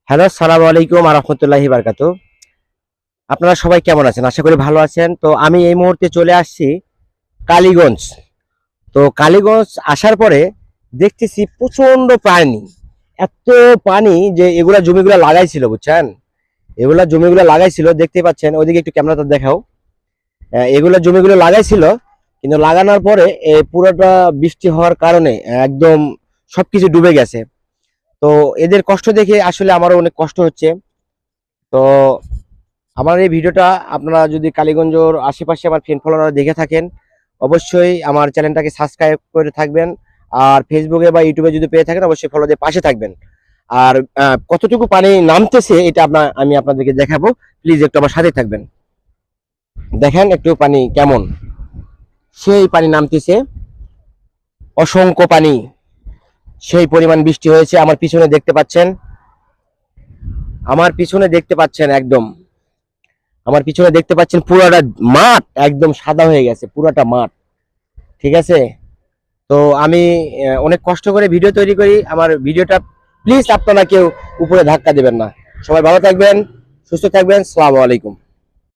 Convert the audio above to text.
Hello, আসসালামু আলাইকুম ওয়া রাহমাতুল্লাহি ওয়া বারাকাতুহু। আপনারা সবাই কেমন আছেন? আশা করি ভালো আছেন। তো আমি এই মুহূর্তে চলে আসছি কালীগঞ্জ। তো কালীগঞ্জ আসার পরে দেখতেছি প্রচন্ড পানি। এত পানি যে এগুলা জমিগুলা লাগাইছিল, বুঝছেন? এগুলা জমিগুলো লাগাইছিল, দেখতে পাচ্ছেন ওইদিকে একটু ক্যামেরাটা দেখাও। এগুলা জমিগুলো লাগাইছিল, কিন্তু লাগানোর পরে পুরোটা বৃষ্টি হওয়ার কারণে একদম সবকিছু ডুবে গেছে। তো এদের কষ্ট দেখে আসলে আমারও অনেক কষ্ট হচ্ছে। তো আমার এই ভিডিওটা আপনারা যদি কালীগঞ্জের আশেপাশে আমার ফ্রেন্ড ফলোয়াররা দেখে থাকেন, অবশ্যই আমার চ্যানেলটাকে সাবস্ক্রাইব করে থাকবেন। আর ফেসবুকে বা ইউটিউবে যদি পেয়ে থাকেন, অবশ্যই ফলো দিয়ে পাশে থাকবেন। আর কতটুকু পানি নামতেছে এটা আমি আপনাদেরকে দেখাবো। প্লিজ একটু আমার সাথে থাকবেন। দেখেন একটু পানি কেমন, সেই পানি নামতেছে, অসংখ্য পানি, সেই পরিমাণ বৃষ্টি হয়েছে। আমার পিছনে দেখতে পাচ্ছেন একদম, আমার পিছনে দেখতে পাচ্ছেন পুরাটা মাঠ একদম সাদা হয়ে গেছে, পুরাটা মাঠ। ঠিক আছে। তো আমি অনেক কষ্ট করে ভিডিও তৈরি করি। আমার ভিডিওটা প্লিজ আপনারা কেউ উপরে ধাক্কা দেবেন না। সবাই ভালো থাকবেন, সুস্থ থাকবেন। আসসালামু আলাইকুম।